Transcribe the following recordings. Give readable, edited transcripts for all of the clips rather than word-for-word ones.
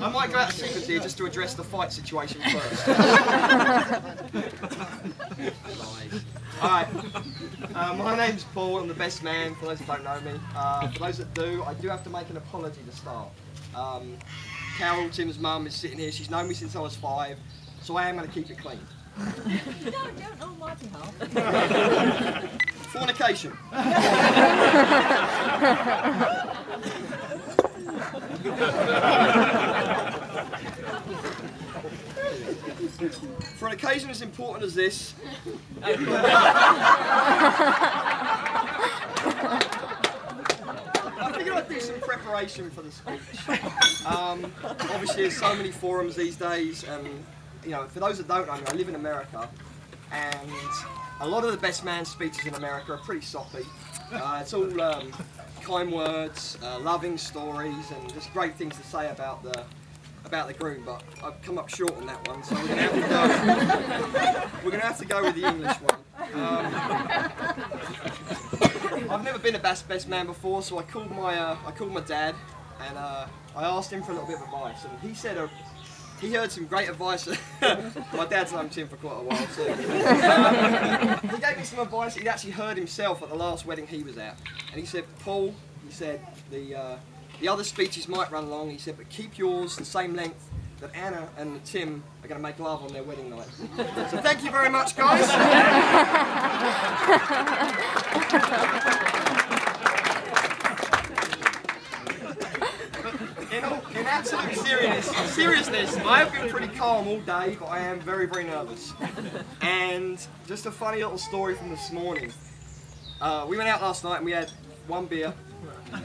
I might go out of sequence here just to address the fight situation first. Alright, my name's Paul, I'm the best man, for those that don't know me. For those that do, I do have to make an apology to start. Carol, Tim's mum, is sitting here, she's known me since I was 5, so I am going to keep it clean. Don't on my behalf. Fornication. For an occasion as important as this, I figured I'd do some preparation for the speech. Obviously, there's so many forums these days, and you know, for those that don't know me, I live in America, and a lot of the best man speeches in America are pretty soppy. It's all kind words, loving stories, and just great things to say about the groom. But I've come up short on that one, so we're going to have to go with the English one. I've never been a best man before, so I called my dad, and I asked him for a little bit of advice, and he said he heard some great advice. My dad's known Tim for quite a while too. He gave me some advice he'd actually heard himself at the last wedding he was at, and he said, Paul, he said, the other speeches might run long, he said, but keep yours the same length that Anna and Tim are going to make love on their wedding night. So thank you very much, guys. In absolute seriousness, I have been pretty calm all day, but I am very, very nervous. And just a funny little story from this morning. We went out last night and we had one beer. We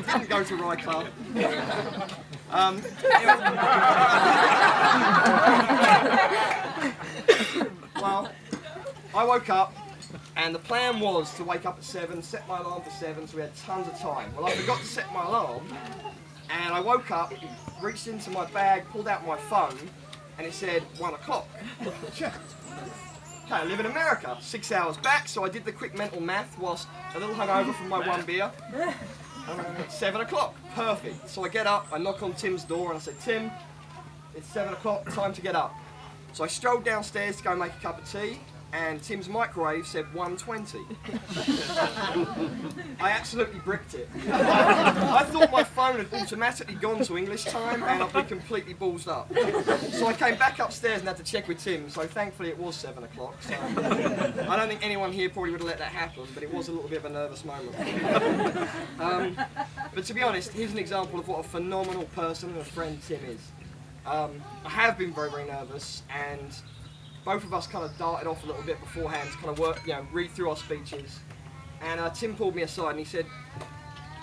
didn't go to Rye Club. Well, I woke up, and the plan was to wake up at 7, set my alarm for 7, so we had tons of time. Well, I forgot to set my alarm, and I woke up, reached into my bag, pulled out my phone, and it said 1 o'clock. Okay, I live in America, 6 hours back, so I did the quick mental math whilst a little hungover from my one beer. 7 o'clock, perfect. So I get up, I knock on Tim's door, and I say, Tim, it's 7 o'clock, time to get up. So I strolled downstairs to go make a cup of tea, and Tim's microwave said 1:20. I absolutely bricked it. I thought my phone had automatically gone to English time and I'd be completely ballsed up. So I came back upstairs and had to check with Tim, so thankfully it was 7 o'clock. So I don't think anyone here probably would have let that happen, but it was a little bit of a nervous moment. But to be honest, here's an example of what a phenomenal person and a friend Tim is. I have been very, very nervous, and both of us kind of darted off a little bit beforehand to kind of work, read through our speeches. And Tim pulled me aside and he said,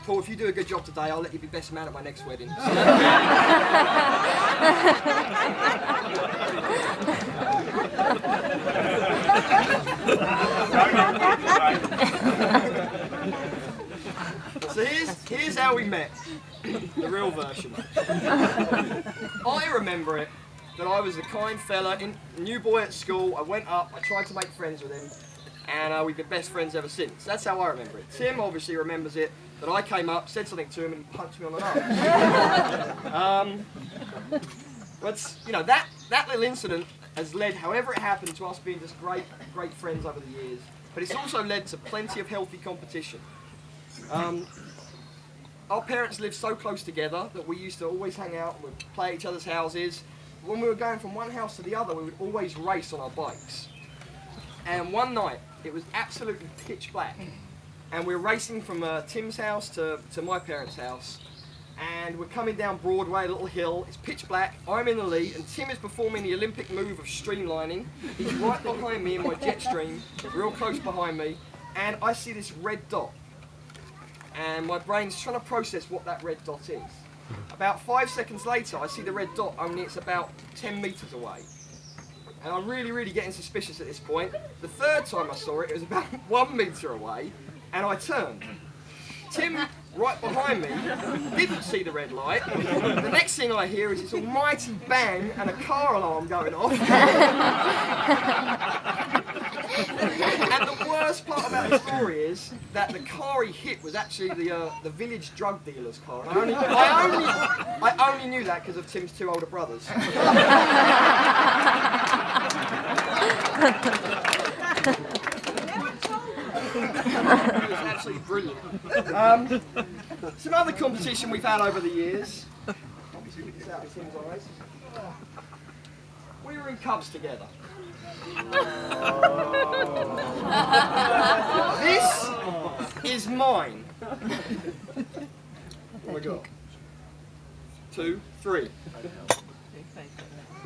Paul, if you do a good job today, I'll let you be best man at my next wedding. So here's how we met, the real version. I remember it. That I was a kind fella, new boy at school. I went up, I tried to make friends with him, and we've been best friends ever since. That's how I remember it. Tim obviously remembers it, that I came up, said something to him, and he punched me on the nose. But, that little incident has led, however it happened, to us being just great, great friends over the years. But it's also led to plenty of healthy competition. Our parents lived so close together that we used to always hang out and we'd play at each other's houses. When we were going from one house to the other, we would always race on our bikes. And one night, it was absolutely pitch black. And we were racing from Tim's house to my parents' house. And we're coming down Broadway, a little hill. It's pitch black, I'm in the lead, and Tim is performing the Olympic move of streamlining. He's right behind me in my Jetstream, real close behind me. And I see this red dot. And my brain's trying to process what that red dot is. About 5 seconds later, I see the red dot, only it's about 10 metres away. And I'm really, really getting suspicious at this point. The third time I saw it, it was about 1 metre away, and I turned. Tim, right behind me, didn't see the red light. The next thing I hear is this almighty bang and a car alarm going off. And the worst worst part about the story is that the car he hit was actually the village drug dealer's car. And I only knew that because of Tim's two older brothers. It was absolutely brilliant. Some other competition we've had over the years. Obviously, with this out of Tim's eyes. We were in Cubs together. This is mine. What have I got? 2, 3.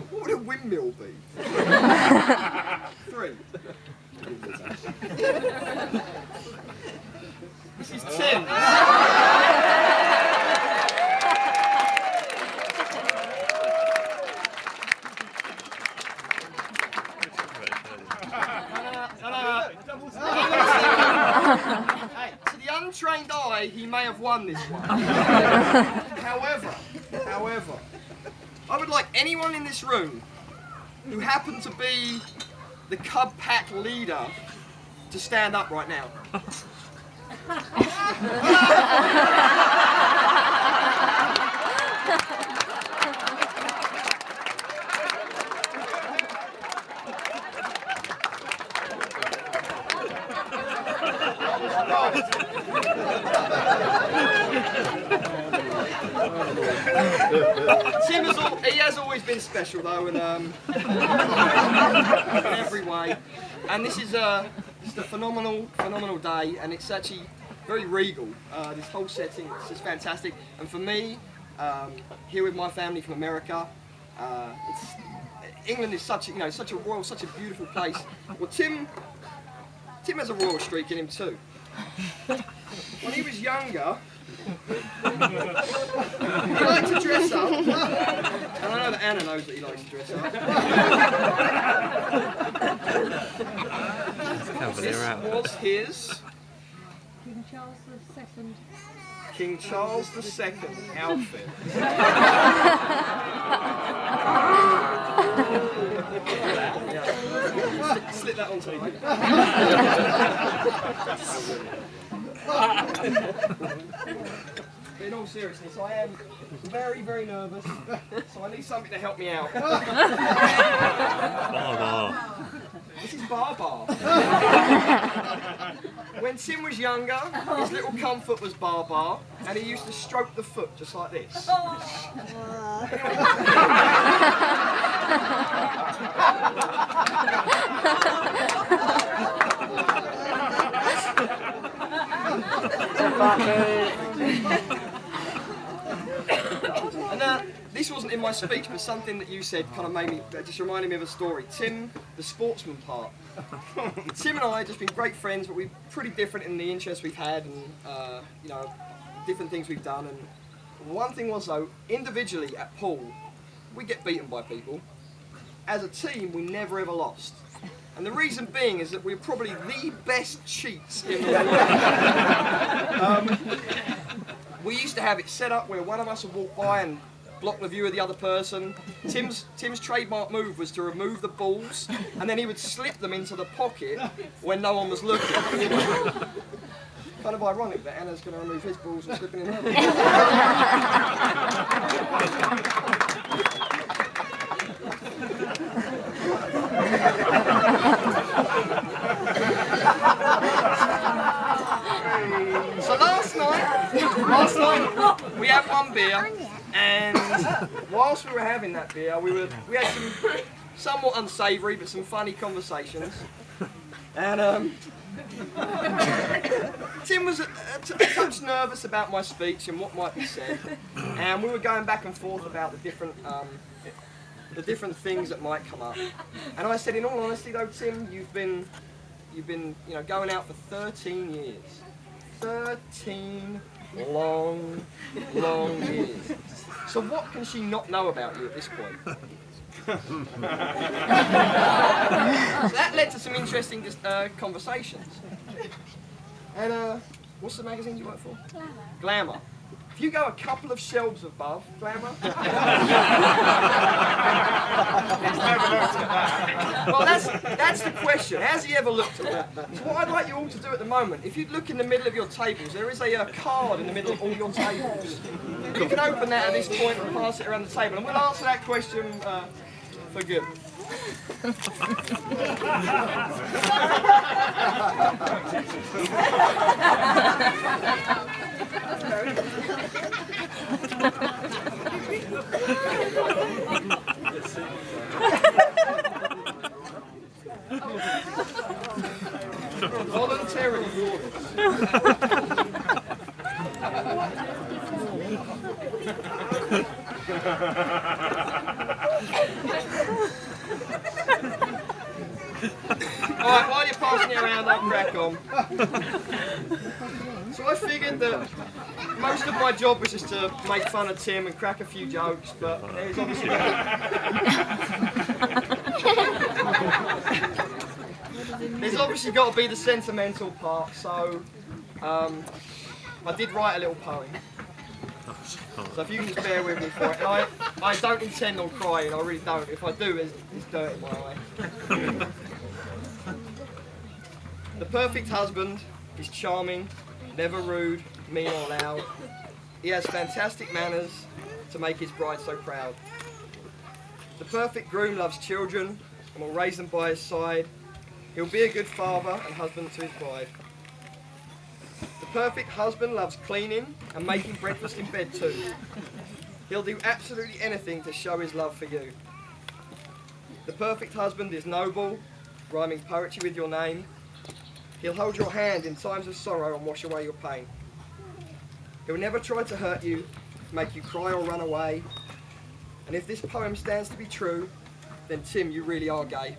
What would a windmill be? 3. This is Tim. Hey, to the untrained eye, he may have won this one. However, I would like anyone in this room who happened to be the Cub Pack leader to stand up right now. Tim has always been special though, and in every way. And this is a phenomenal day, and it's actually very regal. This whole setting is just fantastic. And for me, here with my family from America, England is such a royal, such a beautiful place. Well, Tim has a royal streak in him too. When he was younger, he liked to dress up, and I know that Anna knows that he likes to dress up. This was his King Charles II outfit. Yeah. Slip that onto me. In all seriousness, I am very, very nervous, so I need something to help me out. This is Bar. When Tim was younger, his little comfort was Bar, and he used to stroke the foot just like this. And this wasn't in my speech, but something that you said kind of just reminded me of a story. Tim, the sportsman part. Tim and I have just been great friends, but we're pretty different in the interests we've had, and different things we've done. And one thing was though, individually at pool, we get beaten by people. As a team, we never ever lost. And the reason being is that we're probably the best cheats in the world. We used to have it set up where one of us would walk by and block the view of the other person. Tim's trademark move was to remove the balls, and then he would slip them into the pocket when no one was looking. Kind of ironic that Anna's going to remove his balls and slip them in her. So last night we had one beer, and whilst we were having that beer, we had some somewhat unsavoury but some funny conversations. And Tim was a touch nervous about my speech and what might be said, and we were going back and forth about the different things that might come up. And I said, in all honesty though, Tim, you've been going out for 13 years. 13 long years. So what can she not know about you at this point? So that led to some interesting conversations. And what's the magazine you work for? Glamour. If you go a couple of shelves above glamour, well, that's the question. Has he ever looked at that? So what I'd like you all to do at the moment, if you look in the middle of your tables, there is a card in the middle of all your tables. You can open that at this point and pass it around the table, and we'll answer that question for good. Voluntarily yours. Alright, while you're passing it around, I'll crack on. So I figured that most of my job was just to make fun of Tim and crack a few jokes, but there's obviously got to be the sentimental part, so I did write a little poem. So if you can just bear with me for it. And I don't intend on crying, I really don't. If I do, it's dirty, by the way. The perfect husband is charming, never rude, mean or loud. He has fantastic manners to make his bride so proud. The perfect groom loves children and will raise them by his side. He'll be a good father and husband to his bride. The perfect husband loves cleaning and making breakfast in bed too. He'll do absolutely anything to show his love for you. The perfect husband is noble, rhyming poetry with your name. He'll hold your hand in times of sorrow and wash away your pain. He'll never try to hurt you, make you cry or run away. And if this poem stands to be true, then Tim, you really are gay.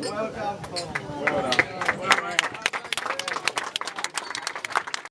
Well done, Paul. Well done.